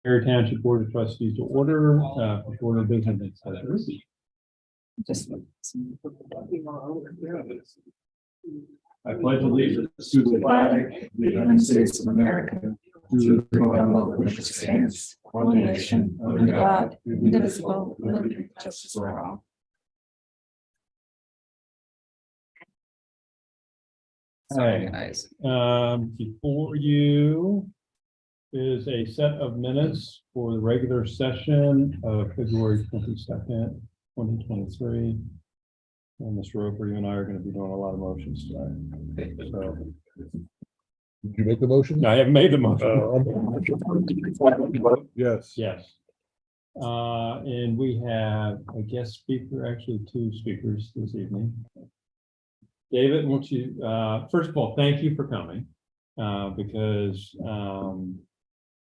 Area Township Board of Trustees to order, before the business. Just. I pledge allegiance to the flag of the United States of America, to the republic which stands one nation under God, indivisible, with liberty and justice for all. Sorry, guys. Before you is a set of minutes for the regular session of February 22nd, 2023. And Mr. Roper, you and I are going to be doing a lot of motions tonight. So, Did you make the motion? I haven't made the motion. Yes. Yes. And we have a guest speaker, actually two speakers this evening. David, won't you, first of all, thank you for coming, because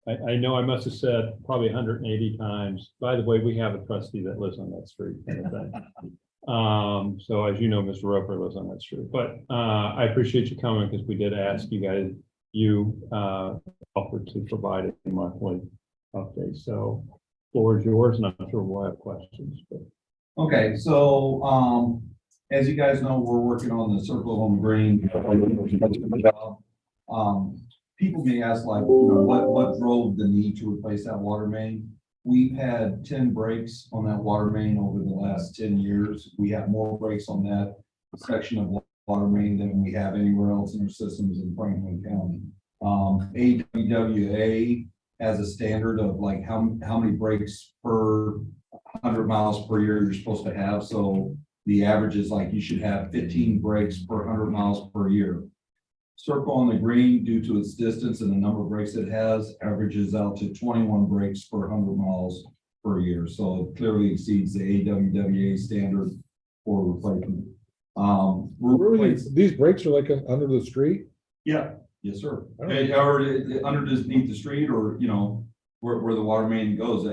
I know I must have said probably 180 times, by the way, we have a trustee that lives on that street. Kind of thing. So as you know, Mr. Roper lives on that street, but I appreciate you coming because we did ask you guys, offered to provide a monthly update. So floor is yours, and I'm sure we'll have questions. But. Okay, so as you guys know, we're working on the circle on the green. People may ask, like, what drove the need to replace that water main? We've had 10 breaks on that water main over the last 10 years. We have more breaks on that section of water main than we have anywhere else in our systems in Franklin County. AWWA has a standard of like how many breaks per 100 miles per year you're supposed to have. So the average is like you should have 15 breaks per 100 miles per year. Circle on the green, due to its distance and the number of breaks it has, averages out to 21 breaks per 100 miles per year. So it clearly exceeds the AWWA standard for replacement. These brakes are like under the street? Yeah, yes, sir. Or underneath the street, or where the water main goes.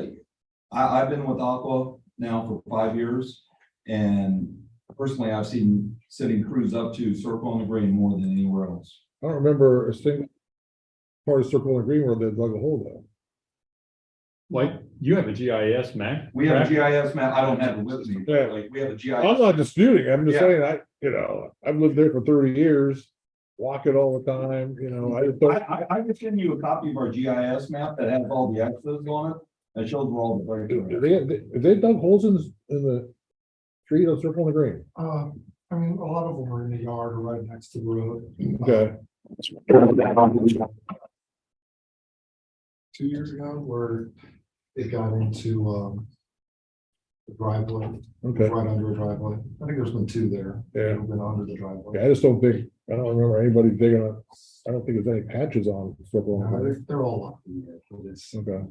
I've been with Aqua now for 5 years, and personally, I've seen sitting crews up to Circle on the Green more than anywhere else. I don't remember a single part of Circle and Green where they dug a hole though. Like, you have a GIS map? We have a GIS map. I don't have it with me. Yeah. Like, we have a GIS. I'm not disputing. I'm just Yeah. saying, I've lived there for 30 years, walk it all the time, I just don't. I can send you a copy of our GIS map that has all the X's on it. That shows where all the breaks are. They dug holes in the street on Circle and Green. I mean, a lot of them are in the yard or right next to the road. Okay. 2 years ago, where it got into the driveway, Okay. right under a driveway. I think there's been two there. Yeah. They've been under the driveway. Yeah, I just don't think, I don't remember anybody digging up. I don't think there's any patches on Circle and Green. They're all up in there, but it's. Okay.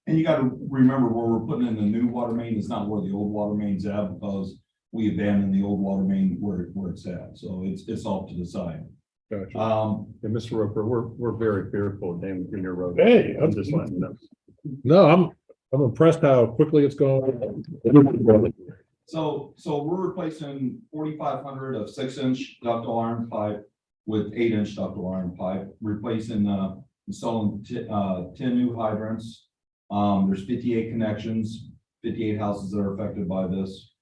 And you got to remember, where we're putting in the new water main is not where the old water main's at, because we abandoned the old water main where it's at. So it's off to the side. Gotcha. And Mr. Roper, we're very fearful of damn Greener Road. Hey, I'm just letting you know. No, I'm impressed how quickly it's going. So we're replacing 4,500 of 6-inch ductile iron pipe with 8-inch ductile iron pipe, replacing, installing 10 new hydrants. There's 58 connections, 58 houses that are affected by this.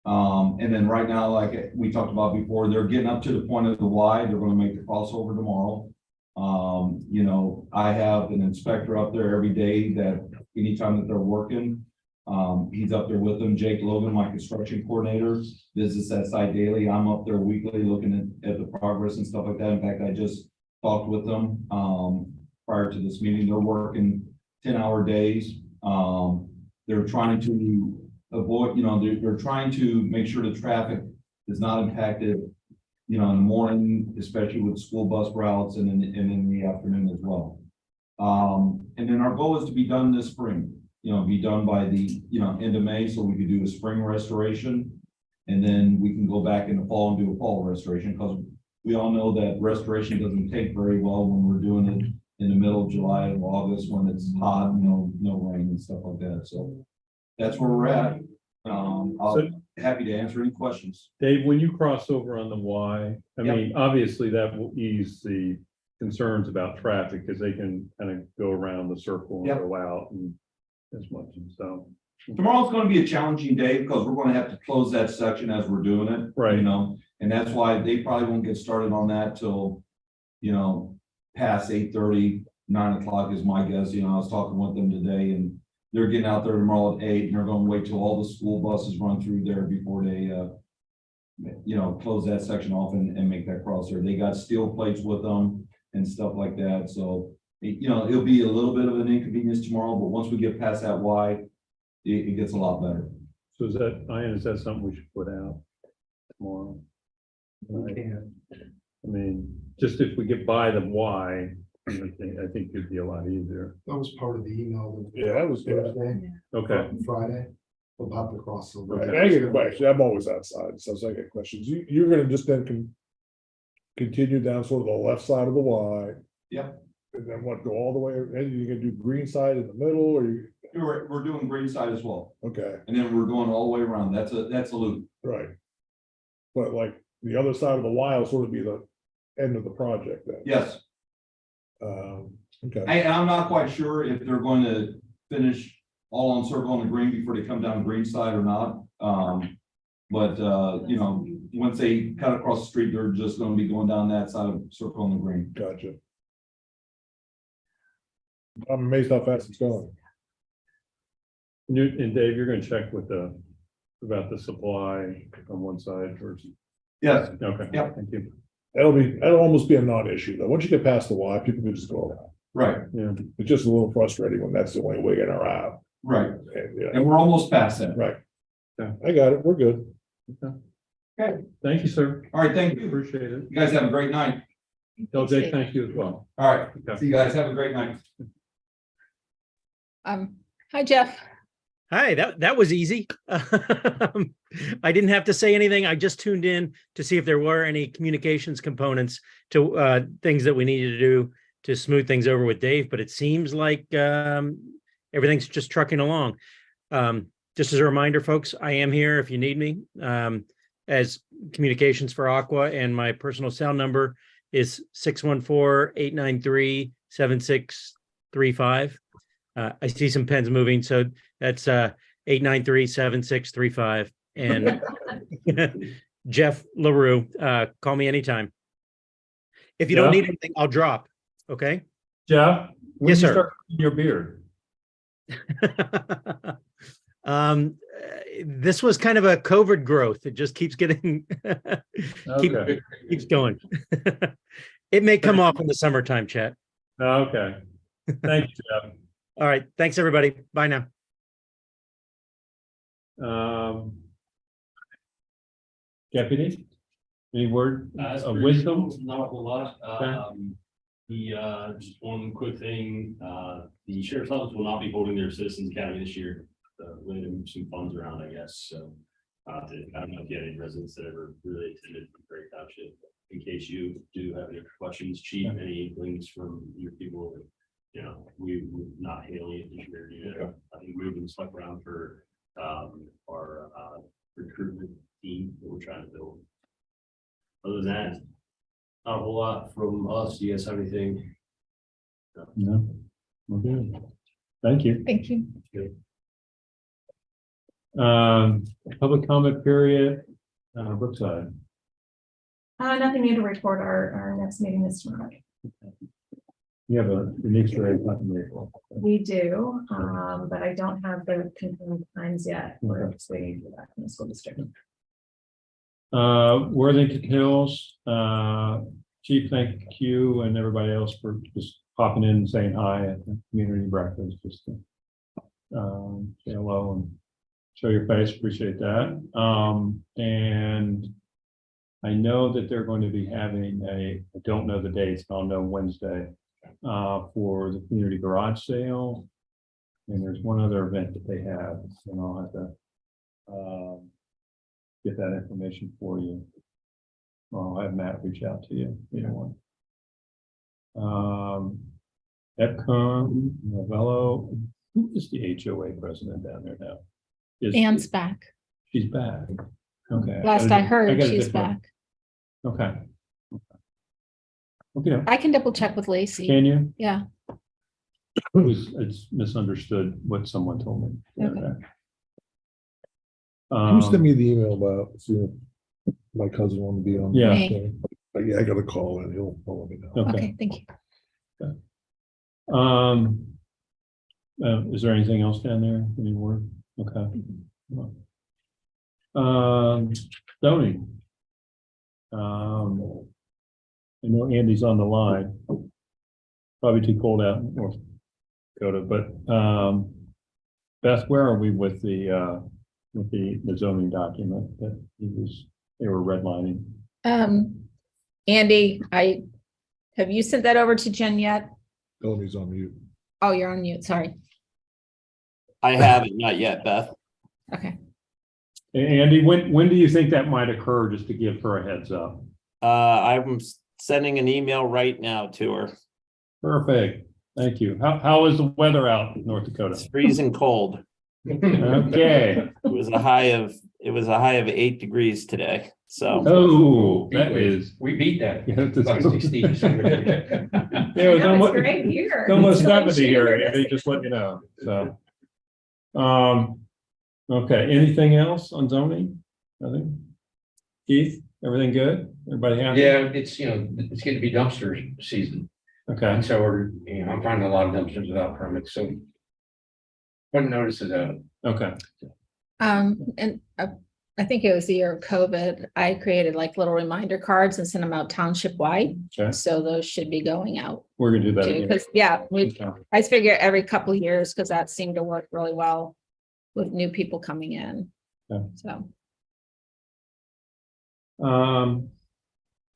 And then right now, like we talked about before, they're getting up to the point of the Y. They're going to make the crossover tomorrow. I have an inspector up there every day that anytime that they're working, he's up there with them. Jake Logan, my construction coordinator, visits that site daily. I'm up there weekly looking at the progress and stuff like that. In fact, I just talked with them prior to this meeting. They're working 10-hour days. They're trying to avoid, they're trying to make sure the traffic is not impacted, in the morning, especially with school bus routes, and in the afternoon as well. And then our goal is to be done this spring, be done by the, end of May, so we could do a spring restoration. And then we can go back in the fall and do a fall restoration, because we all know that restoration doesn't take very well when we're doing it in the middle of July and August, when it's hot, no rain and stuff like that. So that's where we're at. I'm happy to answer any questions. Dave, when you cross over on the Y, I mean, obviously that will ease the concerns about traffic, because they can kind of go around the circle and Yep. go out and as much, and so. Tomorrow's gonna be a challenging day because we're gonna have to close that section as we're doing it. Right. You know, and that's why they probably won't get started on that till, you know, past 8:30, 9 o'clock is my guess. You know, I was talking with them today and they're getting out there tomorrow at 8 and they're gonna wait till all the school buses run through there before they, you know, close that section off and make that cross there. They got steel plates with them and stuff like that. So, you know, it'll be a little bit of an inconvenience tomorrow, but once we get past that Y, it gets a lot better. So is that something we should put out tomorrow? I mean, just if we get by the Y, I think it'd be a lot easier. That was part of the email. Yeah, that was good. Thursday, Okay, Friday, about the crossover. Okay. I get a question. I'm always outside, so I get questions. You're gonna just then continue down sort of the left side of the Y. Yep. And then what, go all the way, and you're gonna do green side in the middle, or you, We're doing green side as well. okay, And then we're going all the way around. That's a loop. right. But like, the other side of the Y will sort of be the end of the project then. Yes. Okay, And I'm not quite sure if they're going to finish all on circle on the green before they come down the green side or not. But you know, once they cut across the street, they're just gonna be going down that side of circle on the green. gotcha. I'm amazed how fast it's going. and Dave, you're gonna check with about the supply on one side versus, Yes. okay. Yep. Thank you. That'll almost be a non-issue though. Once you get past the Y, people can just go around. Right, Yeah, It's just a little frustrating when that's the only way in or out. right. And, yeah, And we're almost past that. right. Yeah. I got it. We're good. Okay. thank you, sir. All right, thank you. Appreciate it. You guys have a great night. Tell Jake thank you as well. All right. Okay. See you guys. Have a great night. Hi, Jeff. Hi, that was easy. I didn't have to say anything. I just tuned in to see if there were any communications components to things that we needed to do to smooth things over with Dave, but it seems like everything's just trucking along. Just as a reminder, folks, I am here if you need me as communications for Aqua, and my personal cell number is 614-893-7635. I see some pens moving, so that's 893-7635. And Jeff LaRue, call me anytime. If you don't Yeah. need anything, I'll drop. Okay. Jeff? when Yes, you sir. start cutting your beard? This was kind of a COVID growth. It just keeps getting Okay, keeps going. It may come off in the summertime, chat. okay. Thank you, Jeff. All right. Thanks, everybody. Bye now. Deputy? Any word As of per wisdom? usual, not a whole lot. Just one quick thing, the sheriff's office will not be holding their Citizens Academy this year. Way to move some funds around, I guess, so. I don't know if you had any residents that ever really attended Great Township. In case you do have any questions, chief, any inklings from your people, you know, we're not hailing it this year. You know, I think we've been stuck around for, our, recruitment team that we're trying to build. Other than that, not a whole lot from us. Do you guys have anything? No. Okay. Thank you. Thank you. Public comment period, Brookside. Nothing new to report. Our next meeting is tomorrow. You have a unique story. In April. We do, but I don't have the confirmed times yet. We're just waiting for that from the school district. Worthington Hills, Chief, thank you and everybody else for just popping in and saying hi at the community breakfast, just to say hello and show your face, appreciate that. And I know that they're going to be having I don't know the dates, I'll know Wednesday, for the community garage sale. And there's one other event that they have, and I'll have to get that information for you. I'll have Matt reach out to you, either one. Epcom, Novello, who is the HOA president down there now? Anne's back. She's back. Okay. Last I heard, got a she's different- back. Okay. Okay, I can double check with Lacey. can you? Yeah. It's misunderstood what someone told me. Okay. You sent Um, me the email about, see, my cousin wanted to be on. Yeah. Me. But yeah, I got a call and he'll let me know. okay. Okay, thank you. Is there anything else down there? Any more? Okay. Zoning. I know Andy's on the line. Probably too cold out in North Dakota, but, Beth, where are we with the zoning document that they were redlining? Andy, have you sent that over to Jen yet? Tell him he's on mute. Oh, you're on mute, sorry. I haven't, not yet, Beth. Okay. Andy, when do you think that might occur, just to give her a heads up? I'm sending an email right now to her. Perfect, thank you. How is the weather out in North Dakota? It's freezing cold. Okay. It was a high of 8 degrees today. So Oh, that is. We beat that. Yeah, that's- Like 60. Yeah, it was No, it's almost, great here. it's almost It's like 70 here, shooting Andy, this. just let you know, so. Okay, anything else on zoning? Nothing? Keith, everything good? Everybody happy? Yeah, it's, it's getting to be dumpster season. Okay, And so I'm finding a lot of dumpsters without permits, so. Putting notices out. okay, And I think it was the year of COVID. I created like little reminder cards and sent them out township wide. okay, So those should be going out we're gonna do that too. again. Because, yeah, Okay. I figure every couple of years, because that seemed to work really well with new people coming in. Yeah. So,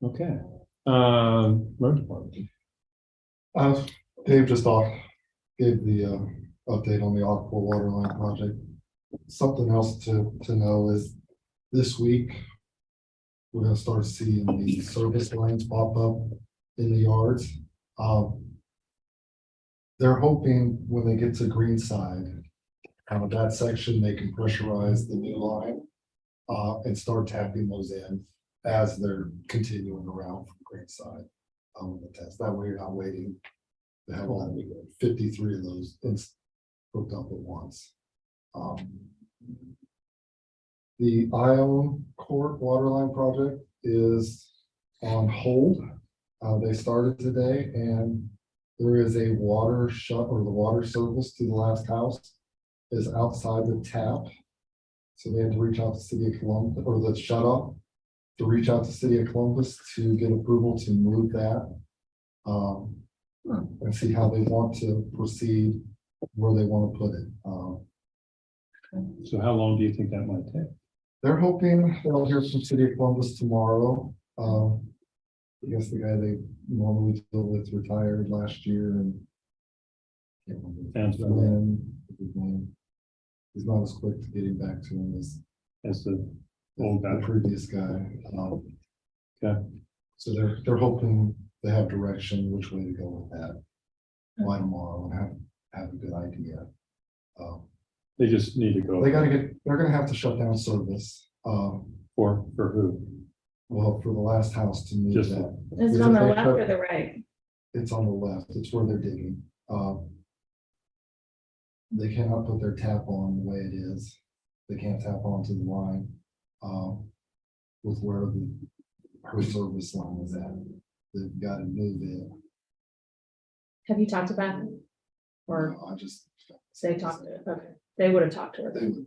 Okay, road department. Dave just gave the update on the Aqua water line project. Something else to know is this week, we're gonna start seeing the service lines pop up in the yards. They're hoping when they get to Greenside, that section, they can pressurize the new line and start tapping those in as they're continuing around from Greenside on the test. That way you're not waiting to have all 53 of those hooked up at once. The Ione Court Waterline project is on hold. They started today and there is a water shut, or the water service to the last house is outside the tap. So they had to reach out to City of Columbus, or the shut off, to reach out to City of Columbus to get approval to move that. And see how they want to proceed, where they want to put it. So how long do you think that might take? They're hoping they'll hear from City of Columbus tomorrow. I guess the guy they normally deal with retired last year and. Can't remember Sounds his familiar. name. He's not as quick to getting back to him as As the old the guy? previous guy. Okay. So they're hoping they have direction which way to go with that by tomorrow and have a good idea. They just need to go. They're gonna have to shut down service. For who? Well, for the last house to move Just- that. Is it on the left or the right? It's on the left. It's where they're digging. They cannot put their tap on the way it is. They can't tap onto the line. With where her service line is at. They've got to move it. Have you talked to Beth? Or I just. they talked to her? Okay, they would have talked to her. They would.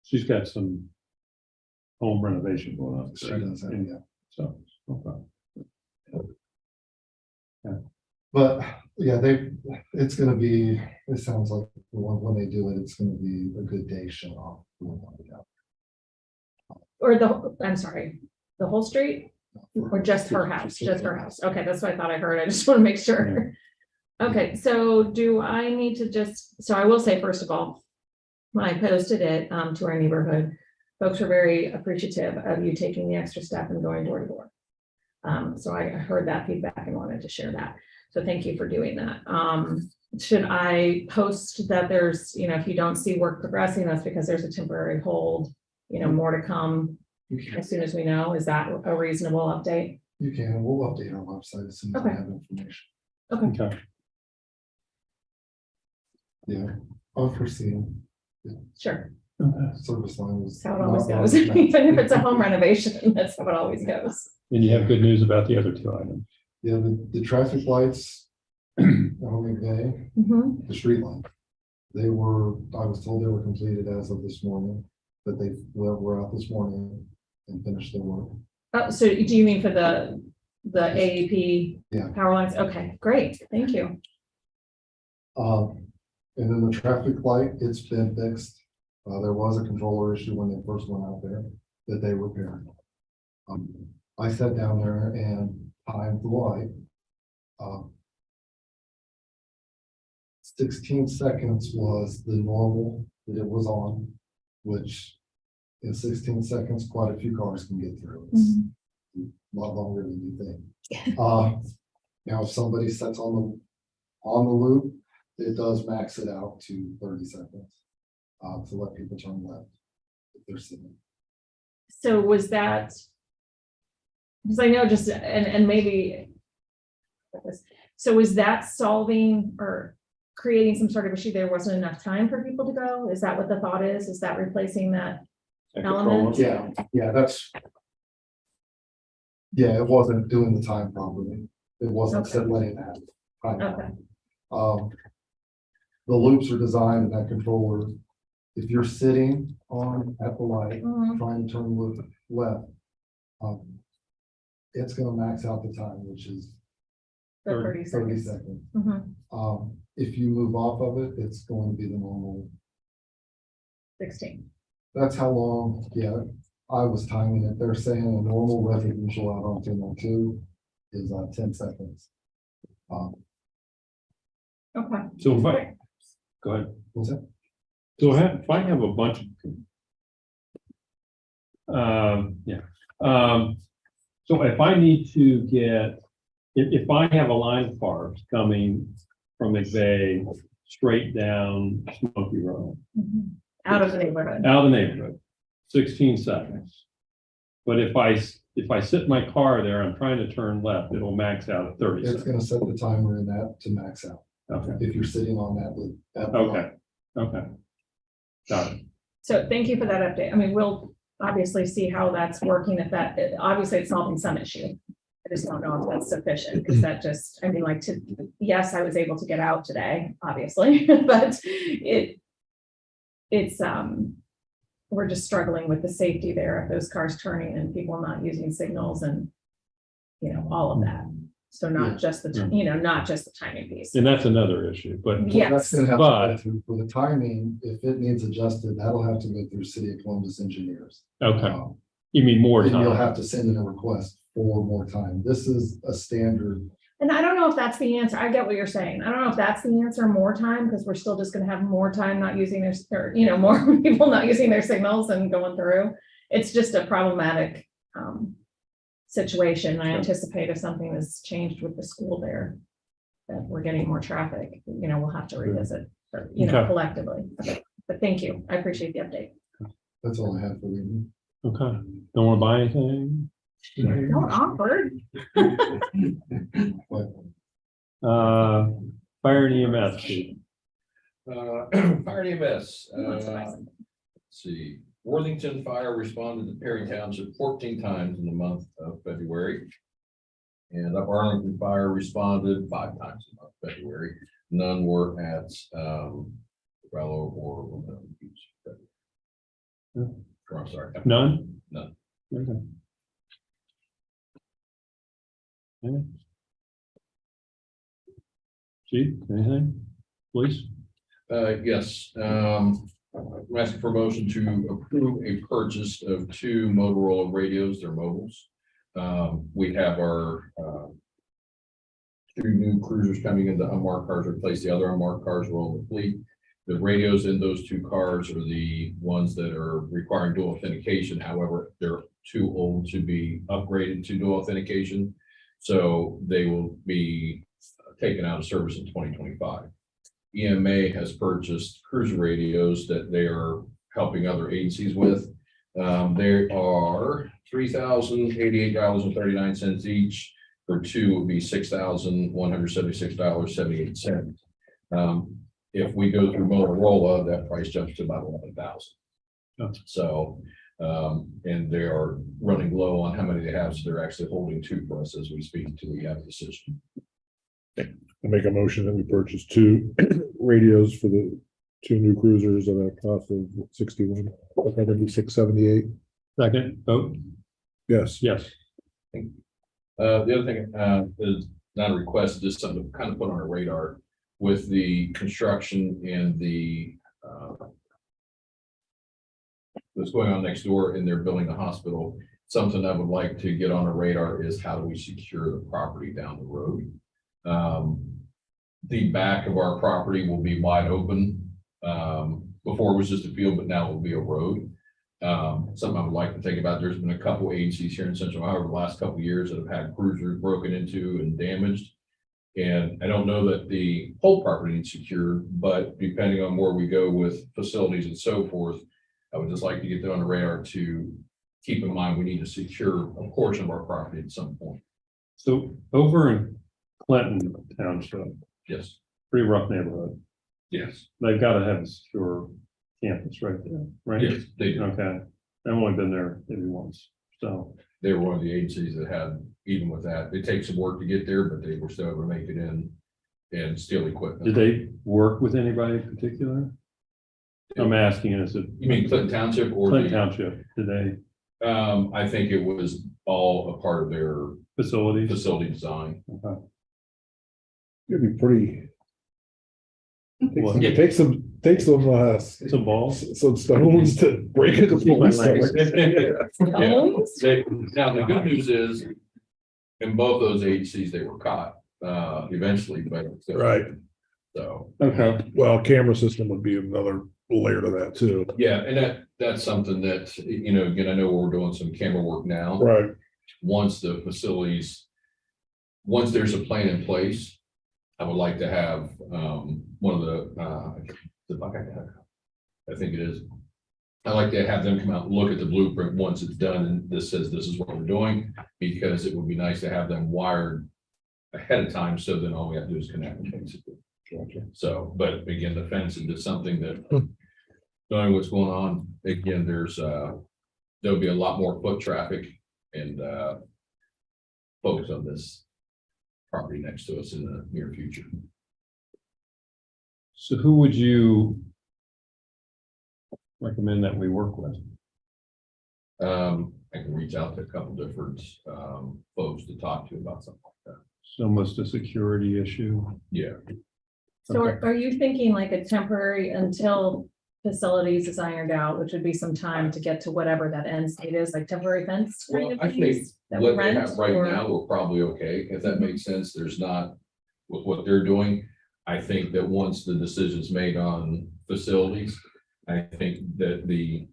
She's got some home renovation going on. She does have, yeah. So, okay. But yeah, it's gonna be, it sounds like when they do it, it's gonna be a good day shut off. Or I'm sorry, the whole street or just her house, just her house. Okay, that's what I thought I heard. I just want to make sure. Okay, so do I need to so I will say, first of all, when I posted it to our neighborhood, folks were very appreciative of you taking the extra step and going door to door. So I heard that feedback and wanted to share that. So thank you for doing that. Should I post that there's, if you don't see work progressing, that's because there's a temporary hold, more to come as soon as we know? Is that a reasonable update? You can, we'll update our website as soon as we Okay. have information. Okay. Yeah, unforeseen Sure, service line was. that's how it always not goes. running. Even if it's a home renovation, that's how it always goes. And you have good news about the other two items. Yeah, the traffic lights on McVeigh, Mhm. the street light. They were, I was told they were completed as of this morning, that they were out this morning and finished their work. Oh, so do you mean for the AEP Yeah. power lines? Okay, great, thank you. And then the traffic light, it's been fixed. There was a controller issue when they first went out there that they repaired. I sat down there and timed the light. 16 seconds was the normal that it was on, which in 16 seconds, quite a few cars can get through. It's a lot longer than you think. Now, if somebody sets on the loop, it does max it out to 30 seconds to let people turn left if they're sitting. So was that? Because I know just, and maybe. So was that solving or creating some sort of issue? There wasn't enough time for people to go? Is that what the thought is? Is that replacing that element? Yeah, that's. Yeah, it wasn't doing the time properly. It wasn't Okay. letting that. Time. Okay, The loops are designed in that controller. If you're sitting at the light, Mhm. trying to turn left, it's gonna max out the time, which is the 30 30 seconds. seconds. Mhm. If you move off of it, it's going to be the normal. 16. That's how long, yeah, I was timing it. They're saying a normal residential out on 1002 is 10 seconds. Okay. So if I, go ahead. What's that? So if I have a bunch of. Yeah. So if I need to get, if I have a line of cars coming from McVeigh straight down Smoky Road, Mhm. Out of the neighborhood. out of the neighborhood, 16 seconds. But if I sit my car there, I'm trying to turn left, it'll max out at 30 It's seconds. gonna set the timer in that to max out. Okay, If you're sitting on that loop. at the okay, light. okay. Got it. So thank you for that update. I mean, we'll obviously see how that's working, if that, obviously it's solving some issue. I just don't know if that's sufficient, because that just, I mean, like, yes, I was able to get out today, obviously, but it's, we're just struggling with the safety there of those cars turning and people not using signals and, you know, all of that. So Yeah. not just the, you know, not just the timing piece. And that's another issue, but Well, Yes. that's gonna have to But- go through, for the timing, if it needs adjusted, that'll have to go through City of Columbus engineers. okay, Um, you mean more And you'll time? have to send in a request for more time. This is a standard. And I don't know if that's the answer. I get what you're saying. I don't know if that's the answer, more time, because we're still just gonna have more time not using their, or, you know, more people not using their signals and going through. It's just a problematic situation. I Sure. anticipate if something has changed with the school there, that we're getting more traffic, you know, we'll have to revisit, or, you know, Okay. collectively. But thank you. I appreciate the update. That's all I have for you. Okay, don't want to buy anything? Don't offer. But Fire and EMS, Chief. Fire and EMS, let's see, Worthington Fire responded to Perry Township 14 times in the month of February. And up Arlington Fire responded 5 times in the month of February. None were at Rello or Beach. I'm sorry. None? None. Okay. Okay. Chief, anything? Please? Yes, I'm asking for a motion to approve a purchase of 2 Motorola radios, they're mobiles. We have our 2 new cruisers coming in, the unmarked cars replace the other unmarked cars, we're on the fleet. The radios in those 2 cars are the ones that are requiring dual authentication, however, they're too old to be upgraded to dual authentication. So they will be taken out of service in 2025. EMA has purchased cruiser radios that they are helping other agencies with. There are $3,088.39 each. For two would be $6,176.78. If we go through Motorola, that price jumps to about 11,000. Oh. So, and they are running low on how many they have, so they're actually holding two for us as we speak until we have a decision. I make a motion that we purchase two radios for the two new cruisers at a cost of 61,678. Second, vote, Yes. yes. The other thing, is not a request, just something to kind of put on our radar with the construction and the, what's going on next door, and they're building a hospital. Something I would like to get on a radar is how do we secure the property down the road? The back of our property will be wide open. Before it was just a field, but now it will be a road. Something I would like to think about. There's been a couple agencies here in Central Ohio over the last couple of years that have had cruisers broken into and damaged. And I don't know that the whole property needs secured, but depending on where we go with facilities and so forth, I would just like to get that on the radar to keep in mind, we need to secure a portion of our property at some point. So over in Clinton Township, Yes, pretty rough neighborhood. yes, They've got to have a secure campus right there, right? yes, they do. Okay, I've only been there maybe once, so. They were one of the agencies that had, even with that, it takes some work to get there, but they were still able to make it in and steal equipment. Did they work with anybody in particular? I'm asking, is it? You mean Clinton Township or? Clinton Township, did they I think it was all a part of their facilities? facility design. Okay. It'd be pretty. What? Take some Some balls? some stones to break it. Keep my legs. Now, the good news is, in both those agencies, they were caught, eventually, but. Right. So, Okay. Well, camera system would be another layer to that too. yeah, and that's something that, you know, again, I know we're doing some camera work now. Right. Once the facilities, once there's a plan in place, I would like to have, one of the, I think it is. I like to have them come out and look at the blueprint once it's done and this says this is what we're doing, because it would be nice to have them wired ahead of time, so then all we have to do is connect them basically. So, but again, the fence is just something that, knowing what's going on, again, there'll be a lot more foot traffic and, focus on this property next to us in the near future. So who would you recommend that we work with? I can reach out to a couple different, folks to talk to about something like that. It's almost a security issue. Yeah, So Okay. are you thinking like a temporary until facilities is ironed out, which would be some time to get to whatever that end state is, like temporary fence? well, kind of I think piece that we what they rent, have right or- now, we're probably okay, if that makes sense. There's not, with what they're doing. I think that once the decision's made on facilities, I think that the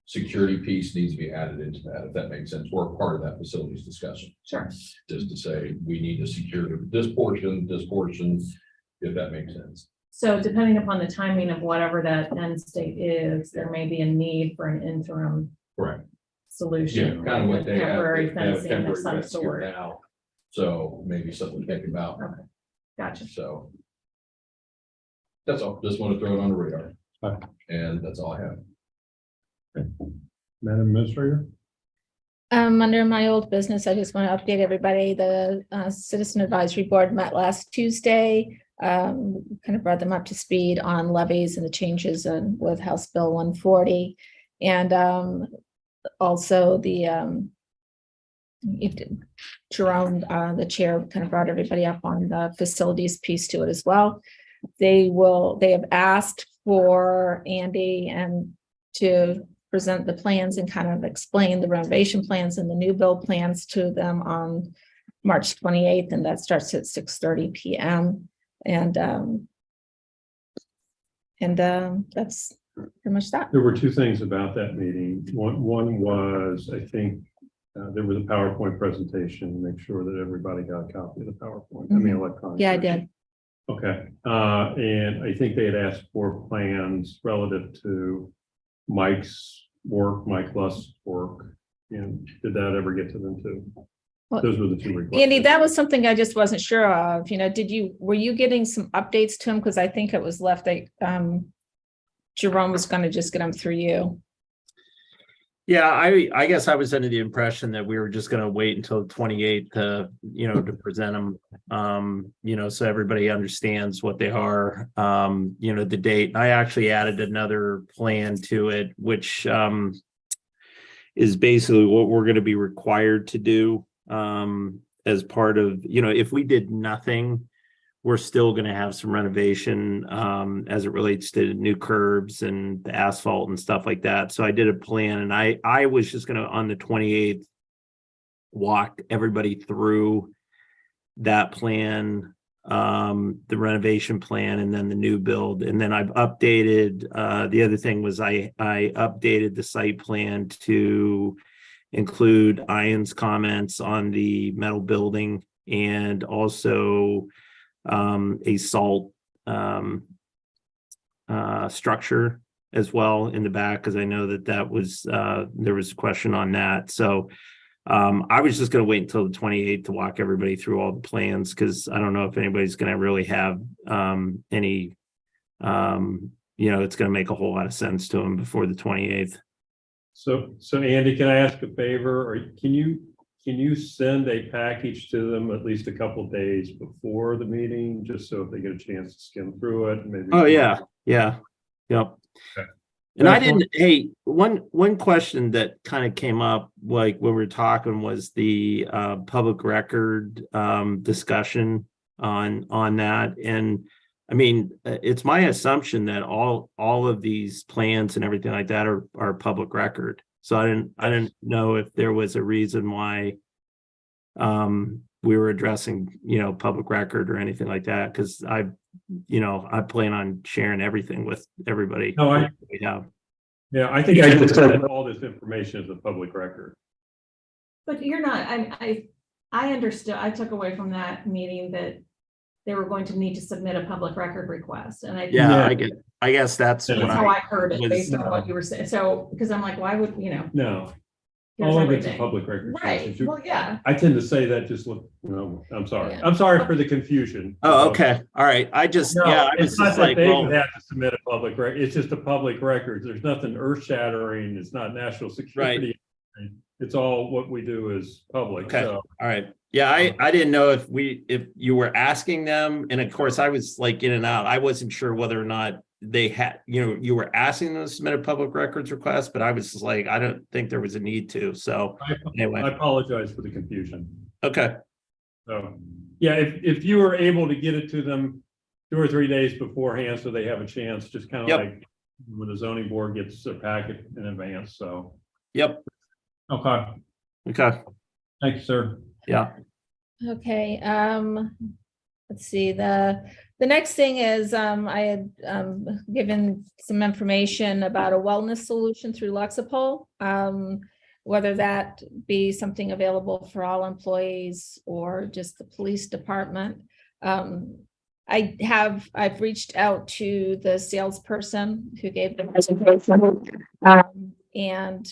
security piece needs to be added into that, if that makes sense. We're part of that facilities discussion, Sure. just to say, we need to secure this portion, if that makes sense. So depending upon the timing of whatever that end state is, there may be a need for an interim Correct. Yeah, solution. kind of like what they have. Temporary they have fencing of temporary some fence here sort. now. So maybe something to think about. Okay. Gotcha. So. That's all. Just want to throw it on the radar. Okay. And that's all I have. Madam Administrator? Under my old business, I just want to update everybody. The Citizen Advisory Board met last Tuesday. Kind of brought them up to speed on levies and the changes with House Bill 140. And also Jerome, the chair, kind of brought everybody up on the facilities piece to it as well. They have asked for Andy and to present the plans and kind of explain the renovation plans and the new build plans to them on March 28th, and that starts at 6:30 p.m. And that's pretty much that. There were two things about that meeting. One was, I think, there was a PowerPoint presentation, make sure that everybody got a copy of the PowerPoint, I mean, electronic. Yeah, I version. did. Okay, and I think they had asked for plans relative to Mike's work, Mike Luss work, and did that ever get to them too? Well, Those were the two requests. Andy, that was something I just wasn't sure of, were you getting some updates to him? Because I think it was left that, Jerome was gonna just get them through you. Yeah, I guess I was under the impression that we were just gonna wait until the 28th to, to present them. So everybody understands what they are, the date. I actually added another plan to it, which is basically what we're gonna be required to do as part of, if we did nothing, we're still going to have some renovation as it relates to new curbs and the asphalt and stuff like that. So I did a plan, and I was just going to, on the 28th, walk everybody through that plan, the renovation plan, and then the new build. And then I've updated, the other thing was I updated the site plan to include Ian's comments on the metal building, and also a salt structure as well in the back, because I know that was there was a question on that. So I was just going to wait until the 28th to walk everybody through all the plans, because I don't know if anybody's going to really have any it's going to make a whole lot of sense to them before the 28th. So Andy, can I ask a favor, or can you send a package to them at least a couple of days before the meeting, just so if they get a chance to skim through it, maybe? Oh, yeah. Yep. Okay. And I didn't, hey, one question that kind of came up, like when we were talking, was the public record discussion on that. And I mean, it's my assumption that all of these plans and everything like that are public record. So I didn't know if there was a reason why we were addressing, public record or anything like that, because I plan on sharing everything with everybody. No, we have. Yeah, I think I just said all this information is a public record. But you're not, I understood, I took away from that meeting that they were going to need to submit a public record request, and I guess that's Yeah. what how I heard it was- based on what you were saying. So, because I'm like, why would, No, here's all of it's a everything. public record. Right, well, yeah. I tend to say that just look, I'm sorry. Yeah. I'm sorry for the confusion. Oh, okay. All right. I was It's not just that like, they well, would have to submit a public record. It's just a public record. There's nothing earth shattering. It's not national security. It's all what we do is public. Okay. So All right. Yeah, I didn't know if you were asking them, and of course I was like in and out. I wasn't sure whether or not they had, you were asking them to submit a public records request, but I was just like, I don't think there was a need to. So anyway. I apologize for the confusion. Okay. So, yeah, if you were able to get it to them 2 or 3 days beforehand, so they have a chance, just kind of Yep. like when the zoning board gets their packet in advance. So, Yep. okay. Okay. Thank you, sir. Yeah. Okay, let's see, the next thing is, I had given some information about a wellness solution through Lexipol. Whether that be something available for all employees or just the police department. I've reached out to the salesperson who gave the presentation. And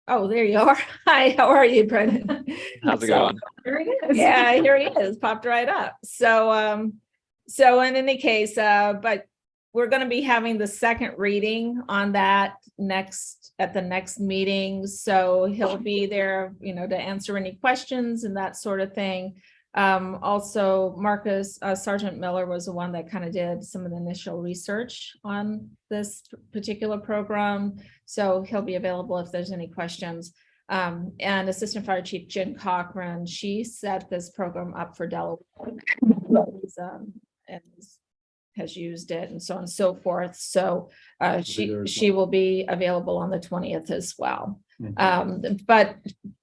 oh, there you are. Hi, how are you, Brendan? How's it So- going? There he is. Yeah, here he is, popped right up. So in any case, but we're going to be having the second reading on that at the next meeting. So he'll be there, to answer any questions and that sort of thing. Also Marcus, Sergeant Miller was the one that kind of did some of the initial research on this particular program. So he'll be available if there's any questions. And Assistant Fire Chief Jen Cochran, she set this program up for Delaware. And has used it and so on and so forth. So she will be available on the 20th as well. But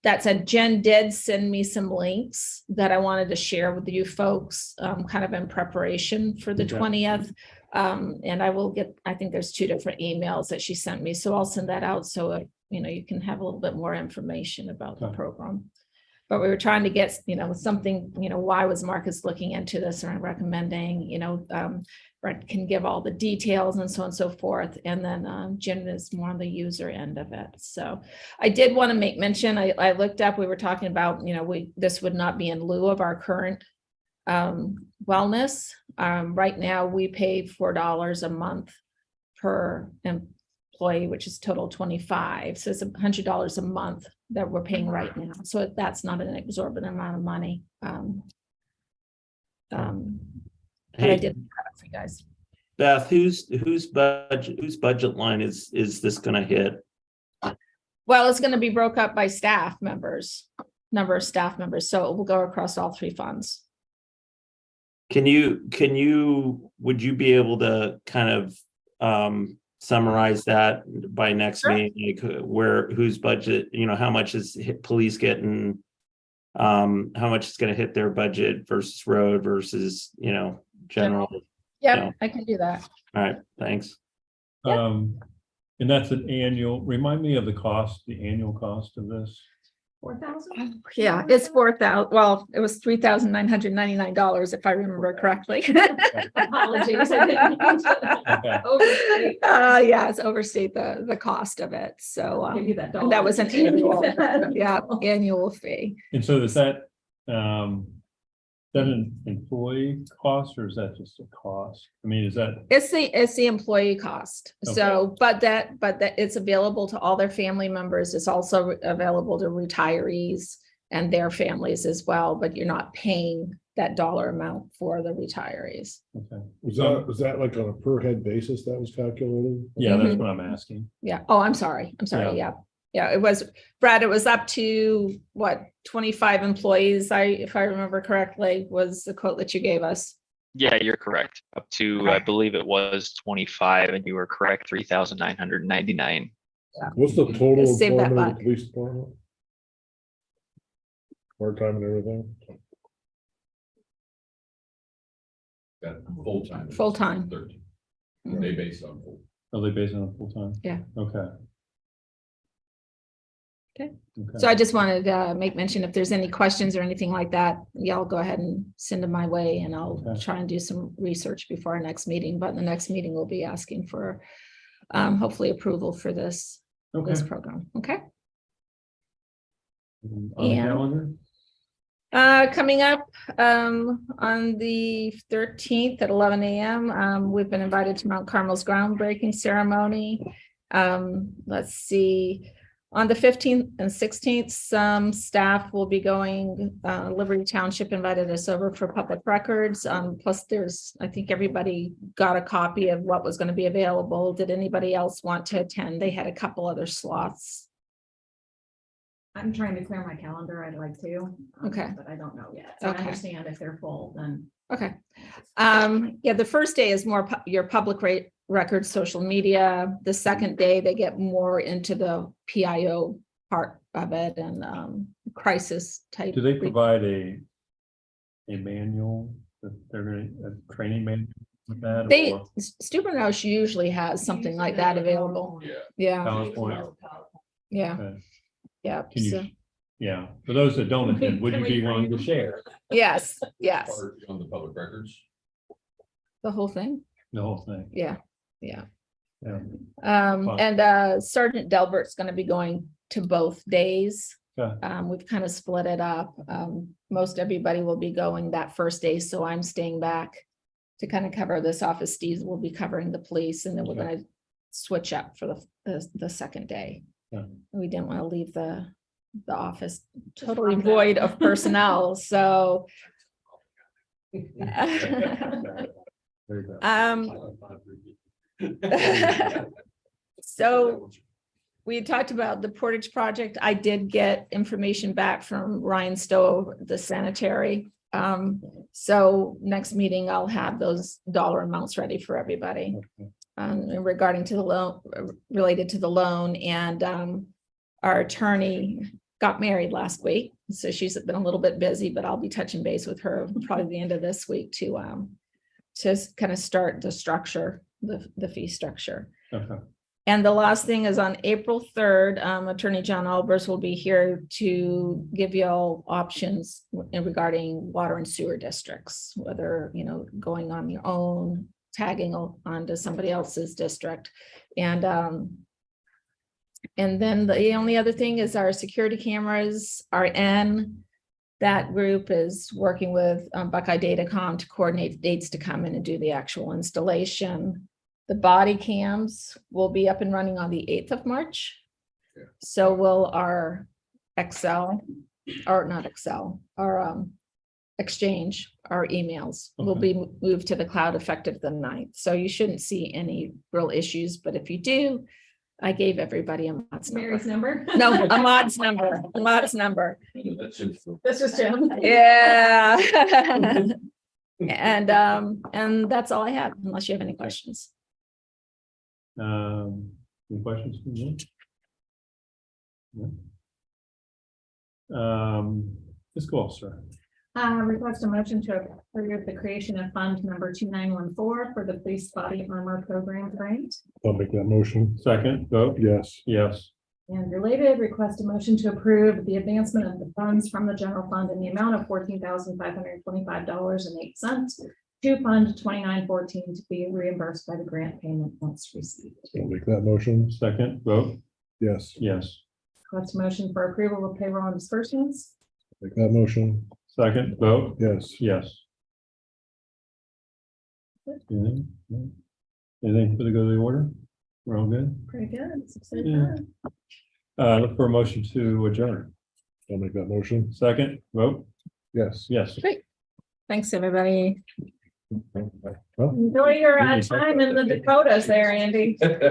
that said, Jen did send me some links that I wanted to share with you folks, kind of in preparation for the 20th. And I think there's 2 different emails that she sent me. So I'll send that out so, you can have a little bit more information about the program. But we were trying to get, something, why was Marcus looking into this and recommending, Brent can give all the details and so on and so forth. And then Jim is more on the user end of it. So I did want to make mention, I looked up, we were talking about, this would not be in lieu of our current wellness. Right now, we pay $4 a month per employee, which is total 25. So it's $100 a month that we're paying right now. So that's not an exorbitant amount of money. But I did that for you guys. Beth, whose budget line is this gonna hit? Well, it's going to be broke up by staff members, number of staff members. So it will go across all three funds. Would you be able to kind of summarize that by next Sure. meeting, like whose budget, how much is police getting? How much is gonna hit their budget versus road versus, general? Yep, No. I can do that. All right, thanks. And that's an annual, remind me of the annual cost of this. 4,000? Yeah, it's 4,000. Well, it was $3,999 if I remember correctly. Apologies. I didn't mean to Okay. overstate. Yeah, it's overstate the cost of it. So Give you that and that was an annual, yeah, dollar. annual fee. And so is that an employee cost or is that just a cost? I mean, is that, It's the employee cost. So, but that it's available to all their family members. It's also available to retirees and their families as well, but you're not paying that dollar amount for the retirees. okay. Was that like on a per head basis that was calculated? Yeah, that's what I'm asking. Yeah. Oh, I'm sorry. Yeah. Yeah. Yeah, it was, Brad, it was up to what, 25 employees, if I remember correctly, was the quote that you gave us. Yeah, you're correct. Up to, I Okay. believe it was 25, and you were correct, 3,999. What's the total Just save that employment of buck. the police department? Part-time and everything? Got full-time. Full-time. 13. They based on full. Are they based on full time? Yeah. Okay. Okay. Okay. So I just wanted to make mention, if there's any questions or anything like that, y'all go ahead and send them my way and I'll Okay. try and do some research before our next meeting, but the next meeting we'll be asking for hopefully approval for this Okay. program. Okay. On the And- calendar? Coming up on the 13th at 11 a.m. We've been invited to Mount Carmel's groundbreaking ceremony. Let's see, on the 15th and 16th, some staff will be going, Liberty Township invited us over for public records. Plus I think everybody got a copy of what was going to be available. Did anybody else want to attend? They had a couple other slots. I'm trying to clear my calendar. I'd like to. Okay. But I don't know yet. So I Okay. understand if they're full, then. Okay. Yeah, the first day is more your public records, social media. The second day, they get more into the PIO part of it and crisis type. Do they provide a manual that they're going to, a training manual with that? They, or Stubenhouse usually has something like that available. Yeah. Yeah, PowerPoint? yeah, Okay. yeah. Can you, So, yeah, for those that don't attend, would you be willing to share yes, yes, Part on the public records. the whole thing. the whole thing? Yeah, yeah. Yeah. Fine. And Sergeant Delbert's gonna be going to both days. Okay. We've kind of split it up. Most everybody will be going that first day, so I'm staying back to kind of cover this office. Steve will be covering the police, and then we're Okay. gonna switch up for the second day. Yeah. We didn't want to leave the office totally void of personnel, so. There you go. So we had talked about the Portage project. I did get information back from Ryan Stowe, the sanitary. So next meeting, I'll have those dollar amounts ready for everybody. Okay. And regarding to the loan, related to the loan, and our attorney got married last week. So she's been a little bit busy, but I'll be touching base with her probably the end of this week to kind of start the structure, the fee structure. Okay. And the last thing is on April 3rd, Attorney John Albers will be here to give you all options regarding water and sewer districts, whether, you know, going on your own, tagging onto somebody else's district. And then the only other thing is our security cameras are in. That group is working with Buckeye Datacom to coordinate dates to come in and do the actual installation. The body cams will be up and running on the 8th of March. Yeah. So will our Excel, or not Excel, our Exchange, our emails will Okay. be moved to the cloud effective the 9th. So you shouldn't see any real issues, but if you do, I gave everybody a mod's Mary's number. number? No, a mod's number, a mod's number. That's just Jim. Yeah. And that's all I have, unless you have any questions. Any questions from you? Fiscal officer. Request a motion to approve the creation of fund number 2914 for the police body armor program grant. I'll make that motion. Second, vote. Yes. Yes. And related, request a motion to approve the advancement of the funds from the general fund in the amount of $14,525.08 to fund 2914 to be reimbursed by the grant payment once received. I'll make that motion. Second, vote. Yes. Yes. Request a motion for approval of payroll and disbursements. Make that motion. Second, vote. Yes. Yes. Anything? No? Anything for the go of the order? We're all good? Pretty good. Yeah. Look for a motion to adjourn. I'll make that motion. Second, vote. Yes. Yes. Thanks, everybody. Well, Enjoy your We can talk time about in the that. Dakotas there, Andy.